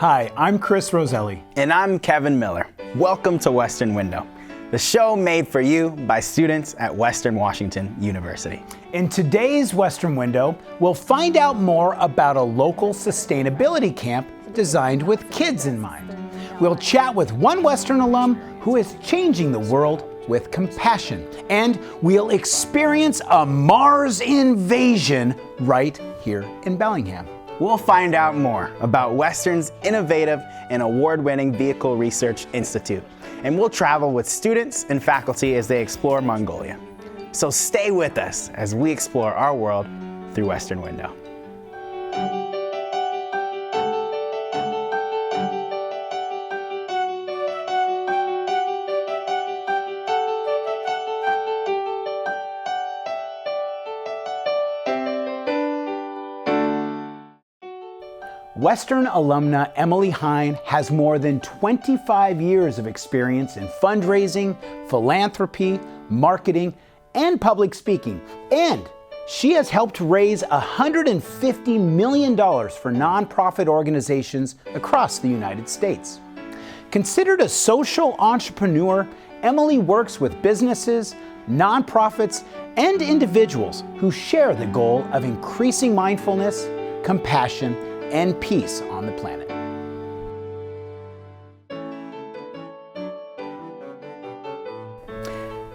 Hi, I'm Chris Roselli. And I'm Kevin Miller. Welcome to Western Window, the show made for you by students at Western Washington University. In today's Western Window, we'll find out more about a local sustainability camp designed with kids in mind. We'll chat with one Western alum who is changing the world with compassion. And we'll experience a Mars invasion right here in Bellingham. We'll find out more about Western's innovative and award-winning Vehicle Research Institute. And we'll travel with students and faculty as they explore Mongolia. So stay with us as we explore our world through Western Window. Western alumna Emily Hine has more than 25 years of experience in fundraising, philanthropy, marketing, and public speaking. And she has helped raise $150 million for nonprofit organizations across the United States. Considered a social entrepreneur, Emily works with businesses, nonprofits, and individuals who share the goal of increasing mindfulness, compassion, and peace on the planet.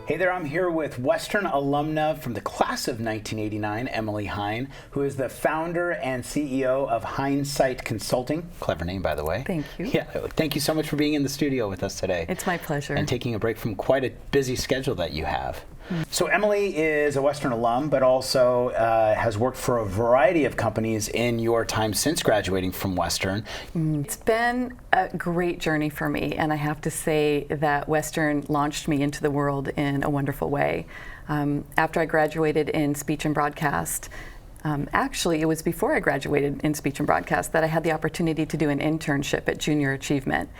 Hey there, I'm here with Western alumna from the class of 1989, Emily Hine, who is the founder and CEO of Hindsight Consulting. Clever name, by the way. Thank you. Yeah, thank you so much for being in the studio with us today. It's my pleasure. And taking a break from quite a busy schedule that you have. So Emily is a Western alum, but also has worked for a variety of companies in your time since graduating from Western. It's been a great journey for me, and I have to say that Western launched me into the world in a wonderful way. After I graduated in speech and broadcast, actually it was before I graduated in speech and broadcast that I had the opportunity to do an internship at Junior Achievement.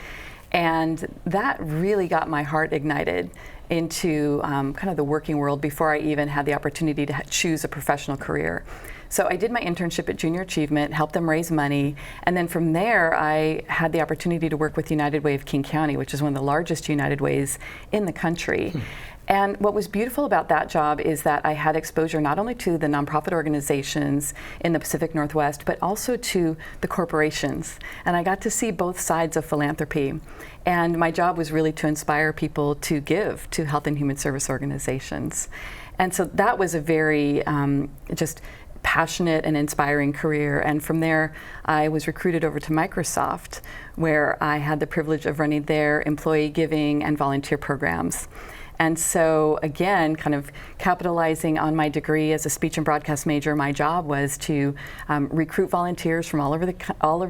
And that really got my heart ignited into kind of the working world before I even had the opportunity to choose a professional career. So I did my internship at Junior Achievement, helped them raise money, and then from there I had the opportunity to work with United Way of King County, which is one of the largest United Ways in the country. And what was beautiful about that job is that I had exposure not only to the nonprofit organizations in the Pacific Northwest, but also to the corporations. And I got to see both sides of philanthropy. And my job was really to inspire people to give to health and human service organizations. And so that was a very just passionate and inspiring career. And from there, I was recruited over to Microsoft, where I had the privilege of running their employee giving and volunteer programs. And so again, kind of capitalizing on my degree as a speech and broadcast major, my job was to recruit volunteers from all over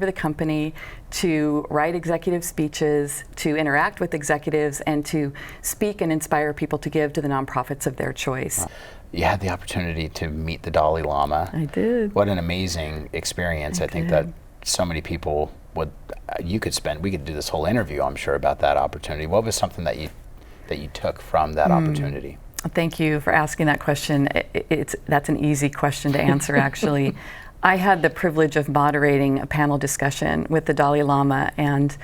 the company, to write executive speeches, to interact with executives, and to speak and inspire people to give to the nonprofits of their choice. You had the opportunity to meet the Dalai Lama. I did. What an amazing experience. I think that so many people would, we could do this whole interview, I'm sure, about that opportunity. What was something that you took from that opportunity? Thank you for asking that question. That's an easy question to answer, actually. I had the privilege of moderating a panel discussion with the Dalai Lama, and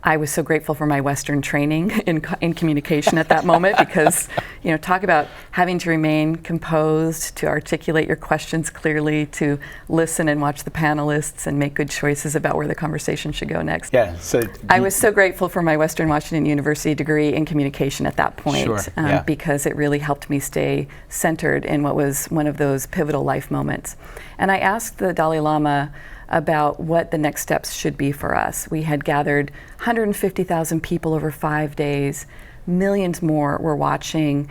I was so grateful for my Western training in communication at that moment, because, you know, talk about having to remain composed, to articulate your questions clearly, to listen and watch the panelists and make good choices about where the conversation should go next. Yeah. So I was so grateful for my Western Washington University degree in communication at that point, Sure, because it really helped me stay centered in what was one of those pivotal life moments. And I asked the Dalai Lama about what the next steps should be for us. We had gathered 150,000 people over 5 days. Millions more were watching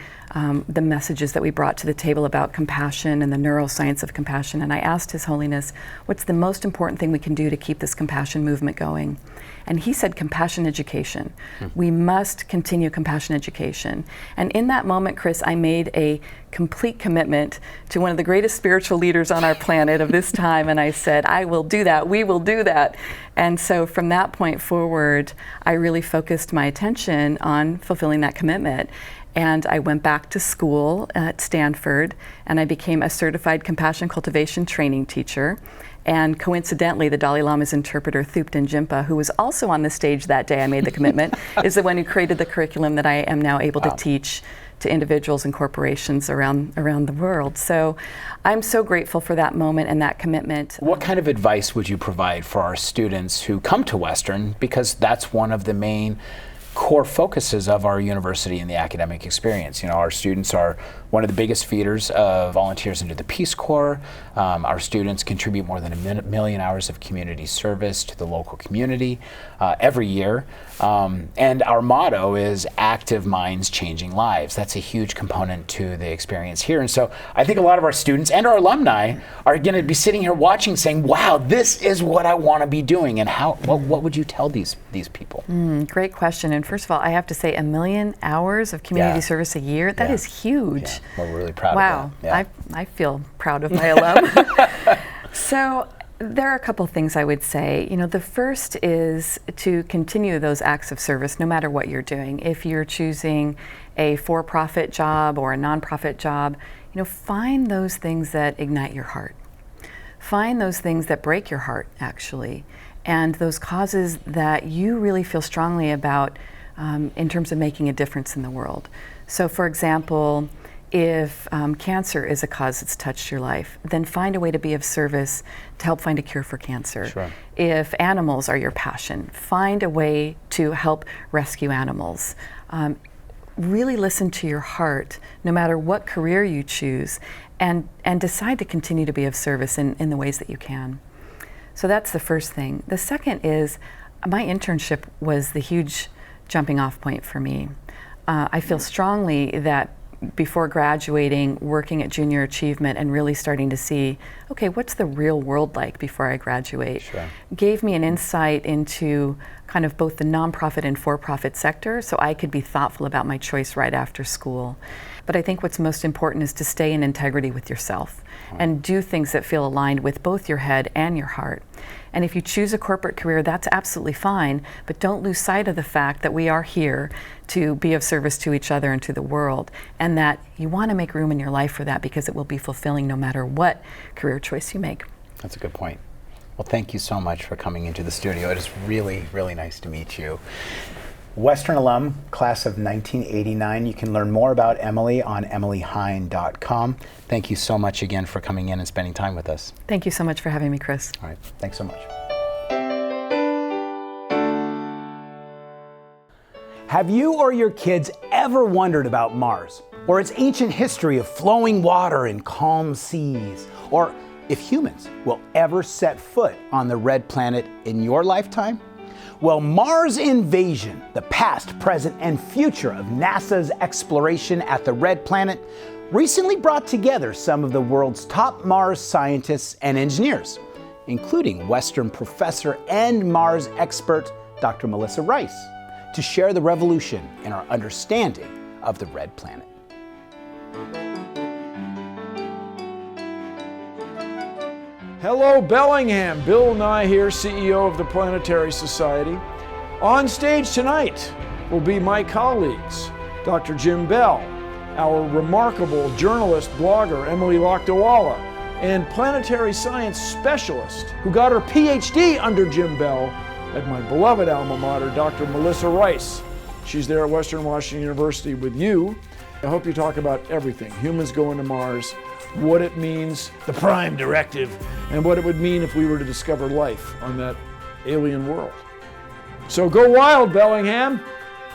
the messages that we brought to the table about compassion and the neuroscience of compassion. And I asked His Holiness, what's the most important thing we can do to keep this compassion movement going? And he said, compassion education. We must continue compassion education. And in that moment, Chris, I made a complete commitment to one of the greatest spiritual leaders on our planet of this time, and I said, I will do that, we will do that. And so from that point forward, I really focused my attention on fulfilling that commitment. And I went back to school at Stanford, and I became a certified compassion cultivation training teacher. And coincidentally, the Dalai Lama's interpreter, Thupten Jinpa, who was also on the stage that day I made the commitment, is the one who created the curriculum that I am now able to teach to individuals and corporations around the world. So I'm so grateful for that moment and that commitment. What kind of advice would you provide for our students who come to Western, because that's one of the main core focuses of our university and the academic experience? You know, our students are one of the biggest feeders of volunteers into the Peace Corps. Our students contribute more than 1 million hours of community service to the local community every year. And our motto is active minds changing lives. That's a huge component to the experience here. And so I think a lot of our students and our alumni are going to be sitting here watching saying, wow, this is what I want to be doing. And what would you tell these people? Great question. And first of all, I have to say 1 million hours of community service a year, that is huge. Yeah. We're really proud of that. Wow, I feel proud of my alum. So there are a couple things I would say. You know, the first is to continue those acts of service no matter what you're doing. If you're choosing a for-profit job or a nonprofit job, you know, find those things that ignite your heart. Find those things that break your heart, actually, and those causes that you really feel strongly about in terms of making a difference in the world. So, for example, if cancer is a cause that's touched your life, then find a way to be of service to help find a cure for cancer. Sure. If animals are your passion, find a way to help rescue animals. Really listen to your heart, no matter what career you choose, and decide to continue to be of service in the ways that you can. So that's the first thing. The second is, my internship was the huge jumping off point for me. I feel strongly that before graduating, working at Junior Achievement and really starting to see, okay, what's the real world like before I graduate, gave me an insight into kind of both the nonprofit and for-profit sector, so I could be thoughtful about my choice right after school. But I think what's most important is to stay in integrity with yourself and do things that feel aligned with both your head and your heart. And if you choose a corporate career, that's absolutely fine, but don't lose sight of the fact that we are here to be of service to each other and to the world, and that you want to make room in your life for that because it will be fulfilling no matter what career choice you make. That's a good point. Well, thank you so much for coming into the studio. It is really, really nice to meet you. Western alum, class of 1989. You can learn more about Emily on emilyhine.com. Thank you so much again for coming in and spending time with us. Thank you so much for having me, Chris. All right, thanks so much. Have you or your kids ever wondered about Mars, or its ancient history of flowing water and calm seas, or if humans will ever set foot on the red planet in your lifetime? Well, Mars Invasion, the past, present, and future of NASA's exploration at the red planet, recently brought together some of the world's top Mars scientists and engineers, including Western professor and Mars expert Dr. Melissa Rice, to share the revolution in our understanding of the red planet. Hello, Bellingham. Bill Nye here, CEO of the Planetary Society. On stage tonight will be my colleagues, Dr. Jim Bell, our remarkable journalist, blogger, Emily Hine, and planetary science specialist who got her PhD under Jim Bell at my beloved alma mater, Dr. Melissa Rice. She's there at Western Washington University with you. I hope you talk about everything. Humans going to Mars, what it means, the Prime Directive, and what it would mean if we were to discover life on that alien world. So go wild, Bellingham.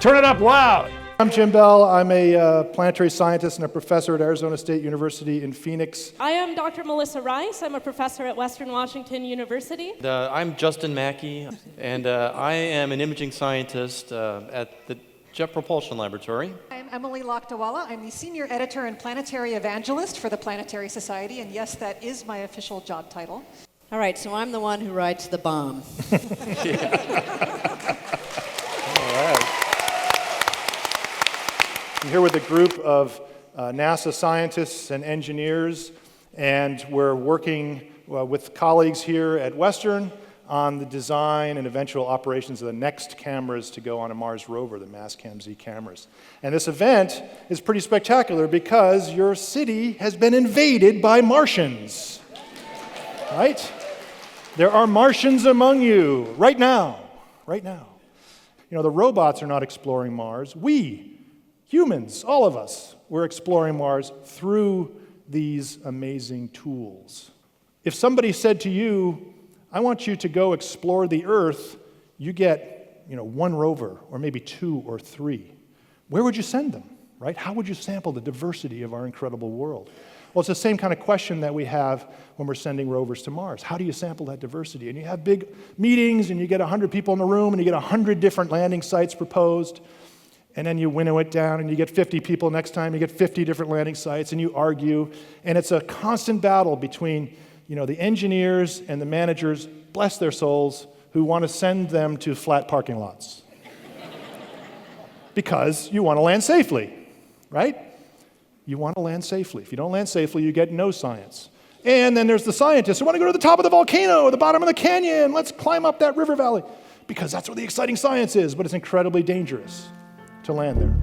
Turn it up loud. I'm Jim Bell. I'm a planetary scientist and a professor at Arizona State University in Phoenix. I am Dr. Melissa Rice. I'm a professor at Western Washington University. I'm Justin Mackey, and I am an imaging scientist at the Jet Propulsion Laboratory. I'm Emily Hine. I'm the senior editor and planetary evangelist for the Planetary Society, and yes, that is my official job title. All right, so I'm the one who rides the bomb. All right. I'm here with a group of NASA scientists and engineers, and we're working with colleagues here at Western on the design and eventual operations of the next cameras to go on a Mars rover, the Mastcam-Z cameras. And this event is pretty spectacular because your city has been invaded by Martians, right? There are Martians among you right now, right now. You know, the robots are not exploring Mars. We, humans, all of us, we're exploring Mars through these amazing tools. If somebody said to you, I want you to go explore the Earth, you get, one rover, or maybe 2 or 3. Where would you send them, right? How would you sample the diversity of our incredible world? Well, it's the same kind of question that we have when we're sending rovers to Mars. How do you sample that diversity? And you have big meetings, and you get 100 people in the room, and you get 100 different landing sites proposed, and then you winnow it down, and you get 50 people next time, you get 50 different landing sites, and you argue, and it's a constant battle between the engineers and the managers, bless their souls, who want to send them to flat parking lots. Because you want to land safely, right? You want to land safely. If you don't land safely, you get no science. And then there's the scientists who want to go to the top of the volcano or the bottom of the canyon. Let's climb up that river valley. Because that's where the exciting science is, but it's incredibly dangerous to land there.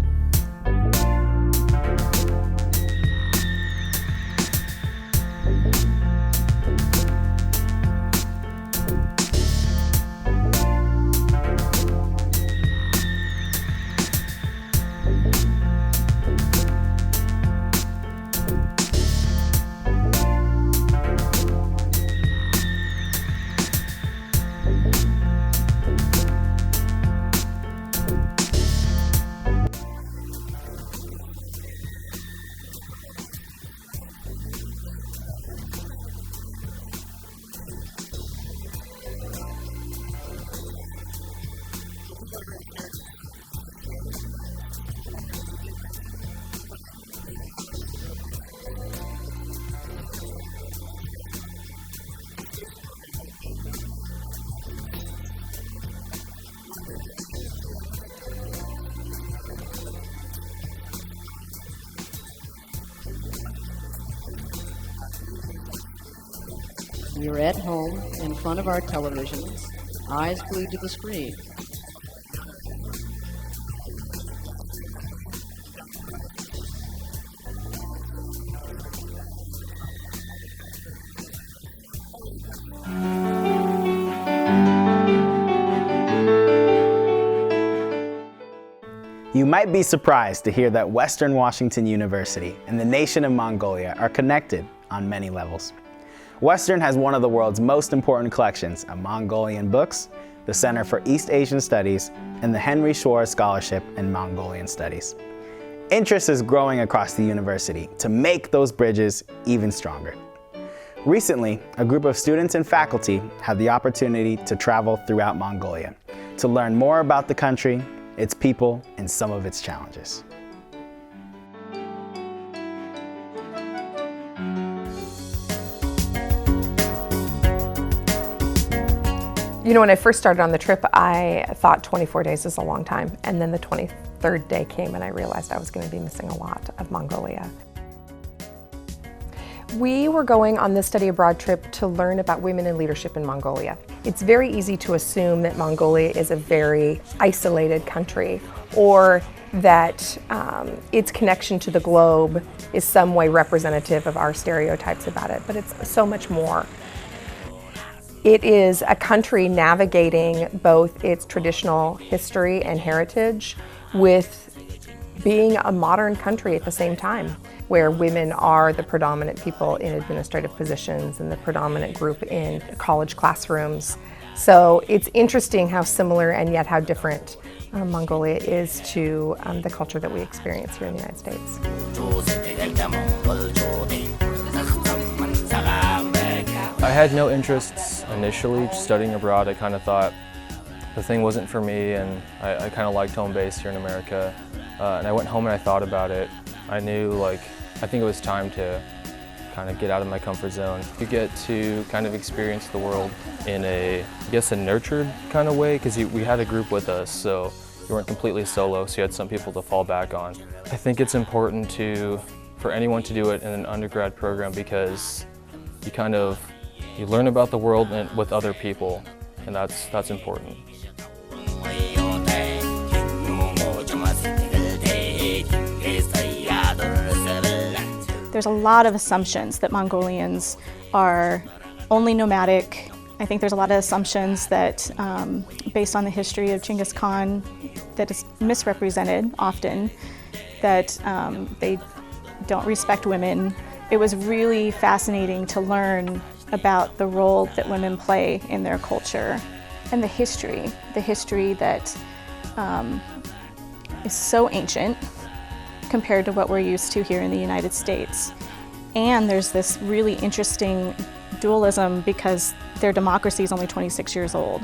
We are at home in front of our televisions, eyes glued to the screen. You might be surprised to hear that Western Washington University and the nation of Mongolia are connected on many levels. Western has one of the world's most important collections of Mongolian books, the Center for East Asian Studies, and the Henry Shore Scholarship in Mongolian Studies. Interest is growing across the university to make those bridges even stronger. Recently, a group of students and faculty had the opportunity to travel throughout Mongolia to learn more about the country, its people, and some of its challenges. When I first started on the trip, I thought 24 days is a long time. And then the 23rd day came and I realized I was going to be missing a lot of Mongolia. We were going on this study abroad trip to learn about women in leadership in Mongolia. It's very easy to assume that Mongolia is a very isolated country, or that its connection to the globe is some way representative of our stereotypes about it, but it's so much more. It is a country navigating both its traditional history and heritage with being a modern country at the same time, where women are the predominant people in administrative positions and the predominant group in college classrooms. So it's interesting how similar and yet how different Mongolia is to the culture that we experience here in the United States. I had no interests initially studying abroad. I kind of thought the thing wasn't for me, and I kind of liked home base here in America. And I went home and I thought about it. I knew, I think it was time to kind of get out of my comfort zone. You get to kind of experience the world in a nurtured kind of way, because we had a group with us, so you weren't completely solo, so you had some people to fall back on. I think it's important for anyone to do it in an undergrad program, because you learn about the world with other people, and that's important. There's a lot of assumptions that Mongolians are only nomadic I think there's a lot of assumptions that, based on the history of Genghis Khan, that is misrepresented often, that they don't respect women. It was really fascinating to learn about the role that women play in their culture and the history that is so ancient compared to what we're used to here in the United States. And there's this really interesting dualism because their democracy is only 26 years old.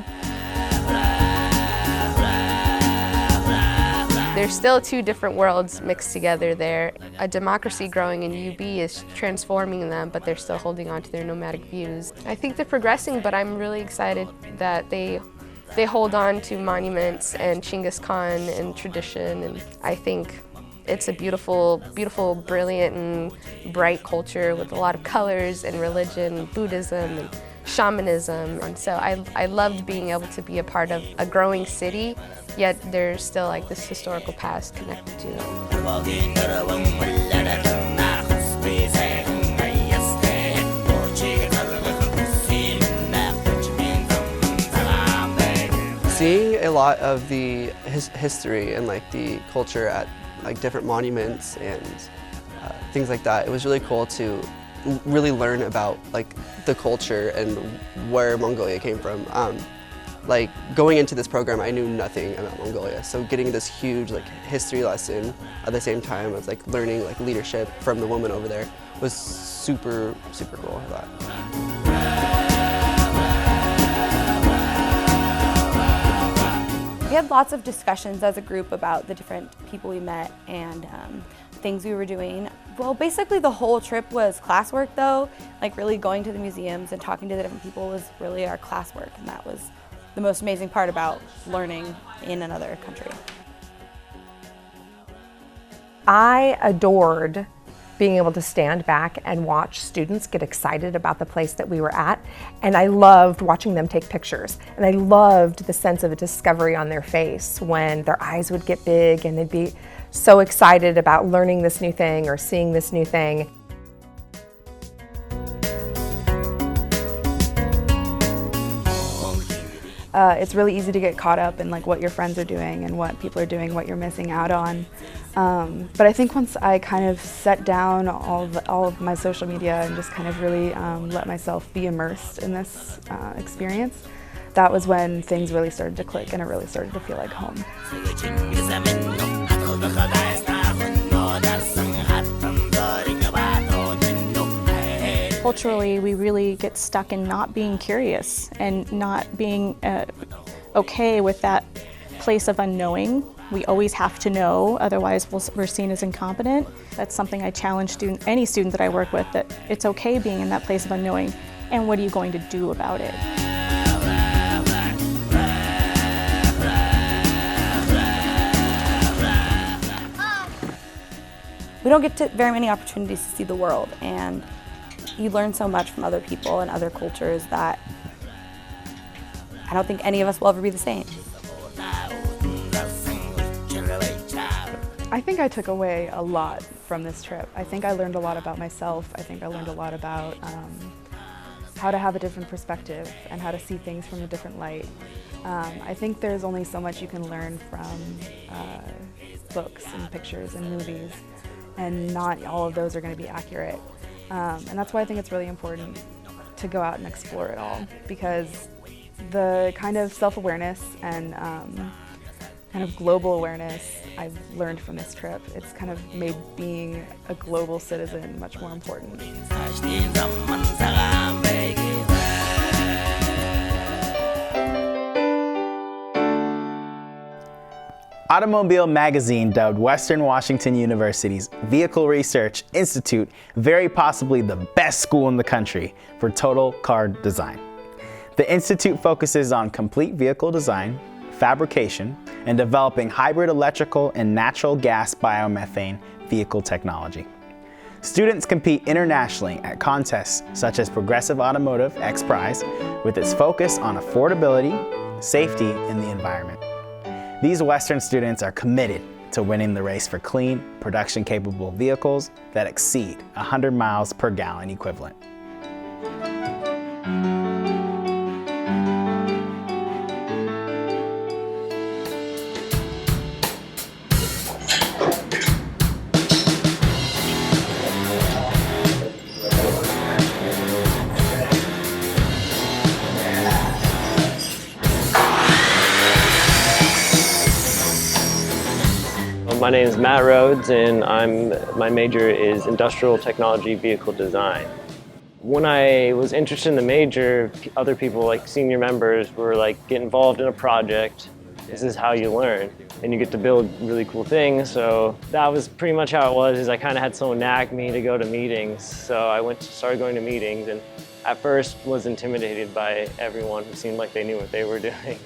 There's still two different worlds mixed together there. A democracy growing in UB is transforming them, but they're still holding on to their nomadic views. I think they're progressing, but I'm really excited that they hold on to monuments and Genghis Khan and tradition, and I think it's a beautiful, beautiful, brilliant and bright culture with a lot of colors and religion, Buddhism and shamanism. And so I loved being able to be a part of a growing city, yet there's still like this historical past connected to them. Seeing a lot of the history and like the culture at like different monuments and things like that, it was really cool to really learn about like the culture and where Mongolia came from. Like going into this program, I knew nothing about Mongolia, so getting this huge like history lesson at the same time as like learning like leadership from the woman over there was super, super cool. I thought. We had lots of discussions as a group about the different people we met and things we were doing. Well, basically the whole trip was classwork though. Like really going to the museums and talking to the different people was really our classwork, and that was the most amazing part about learning in another country. I adored being able to stand back and watch students get excited about the place that we were at. And I loved watching them take pictures. And I loved the sense of a discovery on their face when their eyes would get big and they'd be so excited about learning this new thing or seeing this new thing. It's really easy to get caught up in like what your friends are doing and what people are doing, what you're missing out on. But I think once I kind of set down all of my social media and just kind of really let myself be immersed in this experience, that was when things really started to click and it really started to feel like home. Culturally, we really get stuck in not being curious and not being okay with that place of unknowing. We always have to know, otherwise we're seen as incompetent. That's something I challenge any student that I work with, that it's okay being in that place of unknowing, and what are you going to do about it? We don't get very many opportunities to see the world, and you learn so much from other people and other cultures that I don't think any of us will ever be the same. I think I took away a lot from this trip. I think I learned a lot about myself. I think I learned a lot about how to have a different perspective and how to see things from a different light. I think there's only so much you can learn from books and pictures and movies, and not all of those are going to be accurate. And that's why I think it's really important to go out and explore it all, because the kind of self-awareness and kind of global awareness I've learned from this trip, it's kind of made being a global citizen much more important. Automobile Magazine dubbed Western Washington University's Vehicle Research Institute very possibly the best school in the country for total car design. The institute focuses on complete vehicle design, fabrication, and developing hybrid electrical and natural gas biomethane vehicle technology. Students compete internationally at contests such as Progressive Automotive X Prize, with its focus on affordability, safety, and the environment. These Western students are committed to winning the race for clean, production-capable vehicles that exceed 100 miles per gallon equivalent. My name is Matt Rhodes, and my major is Industrial Technology Vehicle Design. When I was interested in the major, other people, like senior members, were like, get involved in a project. This is how you learn, and you get to build really cool things. So that was pretty much how it was. Is I kind of had someone nag me to go to meetings, so I started going to meetings, and at first was intimidated by everyone who seemed like they knew what they were doing.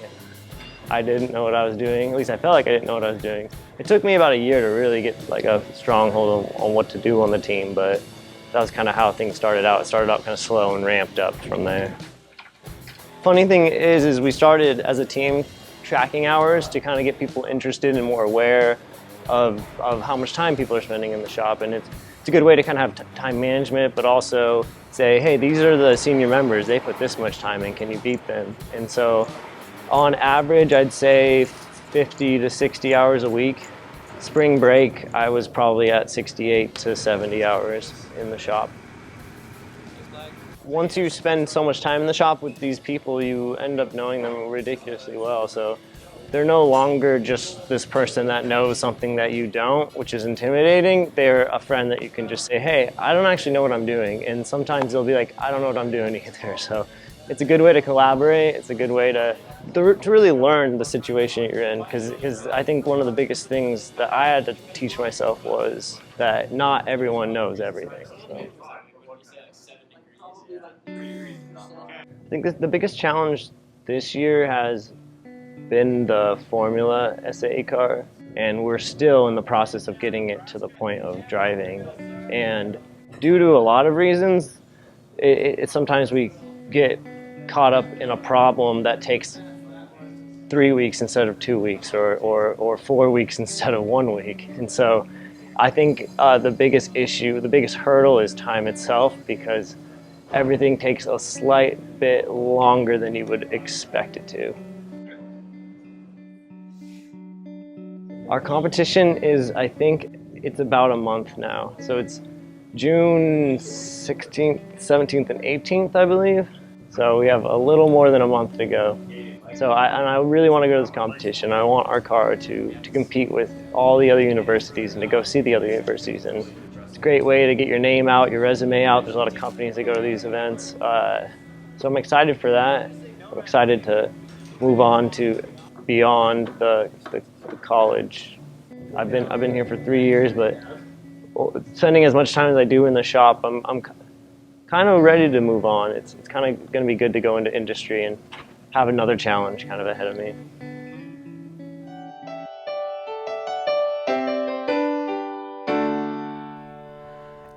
I didn't know what I was doing. At least I felt like I didn't know what I was doing. It took me about a year to really get like a strong hold on what to do on the team, but that was kind of how things started out. It started out kind of slow and ramped up from there. Funny thing is we started as a team tracking hours to kind of get people interested and more aware of how much time people are spending in the shop. And it's a good way to kind of have time management, but also say, hey, these are the senior members. They put this much time in. Can you beat them? And so on average, I'd say 50 to 60 hours a week. Spring break, I was probably at 68 to 70 hours in the shop. Once you spend so much time in the shop with these people, you end up knowing them ridiculously well. So they're no longer just this person that knows something that you don't, which is intimidating. They're a friend that you can just say, hey, I don't actually know what I'm doing. And sometimes they'll be like, I don't know what I'm doing either. So it's a good way to collaborate. It's a good way to really learn the situation you're in. Because I think one of the biggest things that I had to teach myself was that not everyone knows everything. So I think the biggest challenge this year has been the Formula SAE car, and we're still in the process of getting it to the point of driving. And due to a lot of reasons, sometimes we get caught up in a problem that takes 3 weeks instead of 2 weeks, or 4 weeks instead of 1 week. And so I think the biggest issue, the biggest hurdle is time itself, because everything takes a slight bit longer than you would expect it to. Our competition is, I think, it's about a month now. So it's June 16th, 17th, and 18th, I believe. So we have a little more than a month to go. So I really want to go to this competition. I want our car to compete with all the other universities and to go see the other universities. And it's a great way to get your name out, your resume out. There's a lot of companies that go to these events. So I'm excited for that. I'm excited to move on to beyond the college. I've been here for 3 years, but spending as much time as I do in the shop, I'm kind of ready to move on. It's kind of going to be good to go into industry and have another challenge kind of ahead of me.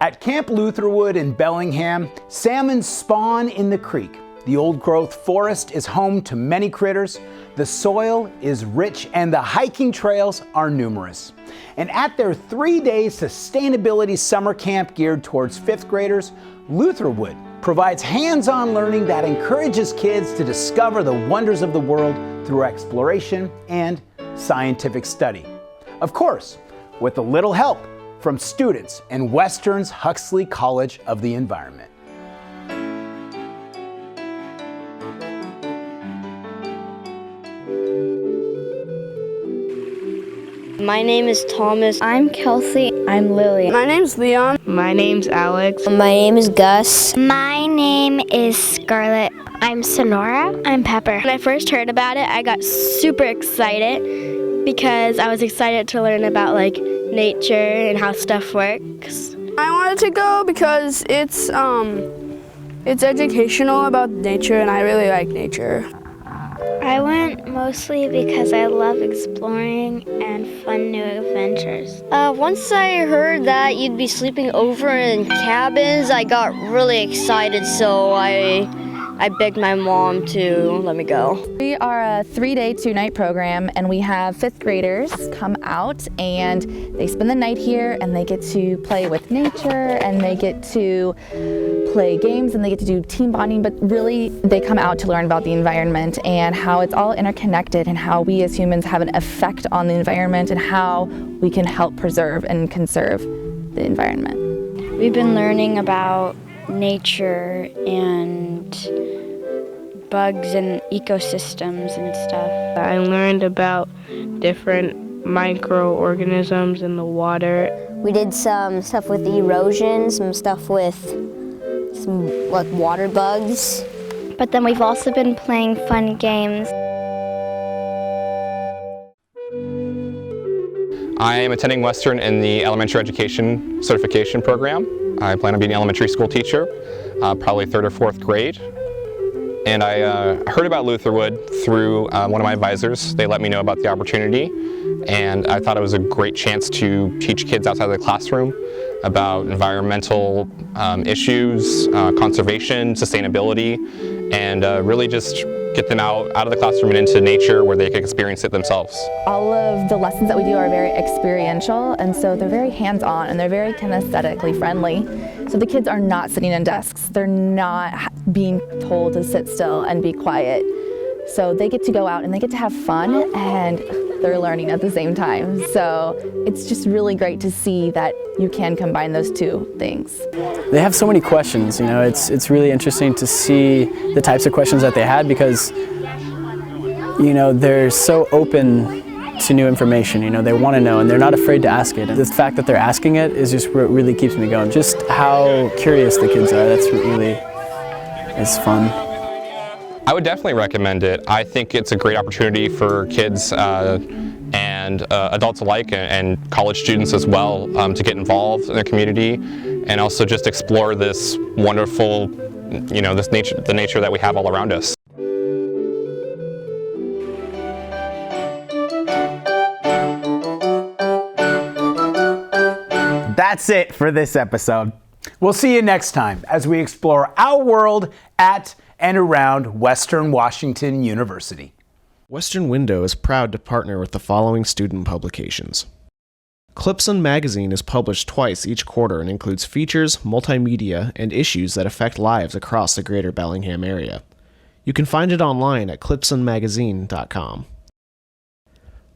At Camp Lutherwood in Bellingham, salmon spawn in the creek. The old-growth forest is home to many critters, the soil is rich, and the hiking trails are numerous. And at their 3-day sustainability summer camp geared towards 5th graders, Lutherwood provides hands-on learning that encourages kids to discover the wonders of the world through exploration and scientific study. Of course, with a little help from students in Western's Huxley College of the Environment. My name is Thomas. I'm Kelsey. I'm Lily. My name's Leon. My name's Alex. My name is Gus. My name is Scarlett. I'm Sonora. I'm Pepper. When I first heard about it, I got super excited because I was excited to learn about like nature and how stuff works. I wanted to go because it's educational about nature, and I really like nature. I went mostly because I love exploring and fun new adventures. Once I heard that you'd be sleeping over in cabins, I got really excited, so I begged my mom to let me go. We are a 3-day, 2-night program, and we have 5th graders come out and they spend the night here, and they get to play with nature, and they get to play games, and they get to do team bonding, but really they come out to learn about the environment and how it's all interconnected, and how we as humans have an effect on the environment, and how we can help preserve and conserve the environment. We've been learning about nature and bugs and ecosystems and stuff. I learned about different microorganisms in the water. We did some stuff with erosion, some stuff with some like water bugs. But then we've also been playing fun games. I am attending Western in the elementary education certification program. I plan on being an elementary school teacher, probably 3rd or 4th grade. And I heard about Lutherwood through one of my advisors. They let me know about the opportunity, and I thought it was a great chance to teach kids outside of the classroom about environmental issues, conservation, sustainability, and really just get them out of the classroom and into nature where they can experience it themselves. All of the lessons that we do are very experiential, and so they're very hands-on and they're very kinesthetically friendly. So the kids are not sitting in desks. They're not being told to sit still and be quiet. So they get to go out and they get to have fun, and they're learning at the same time. So it's just really great to see that you can combine those two things. They have so many questions, you know, it's really interesting to see the types of questions that they had because, you know, they're so open to new information, you know, they want to know and they're not afraid to ask it. And the fact that they're asking it is just what really keeps me going. Just how curious the kids are, that's what really is fun. I would definitely recommend it. I think it's a great opportunity for kids and adults alike and college students as well to get involved in their community and also just explore this wonderful, you know, the nature that we have all around us. That's it for this episode. We'll see you next time as we explore our world at and around Western Washington University. Western Window is proud to partner with the following student publications. Clipson Magazine is published twice each quarter and includes features, multimedia, and issues that affect lives across the greater Bellingham area. You can find it online at clipsonmagazine.com.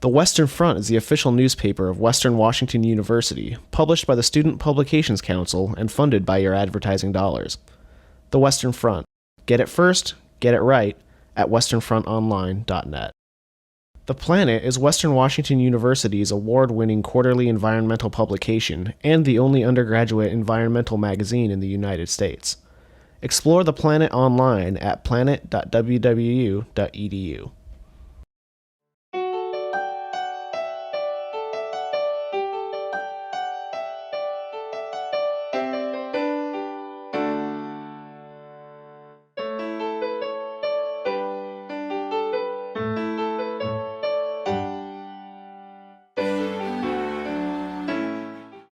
The Western Front is the official newspaper of Western Washington University, published by the Student Publications Council and funded by your advertising dollars. The Western Front. Get it first, get it right, at westernfrontonline.net. The Planet is Western Washington University's award-winning quarterly environmental publication and the only undergraduate environmental magazine in the United States. Explore The Planet online at planet.wwu.edu.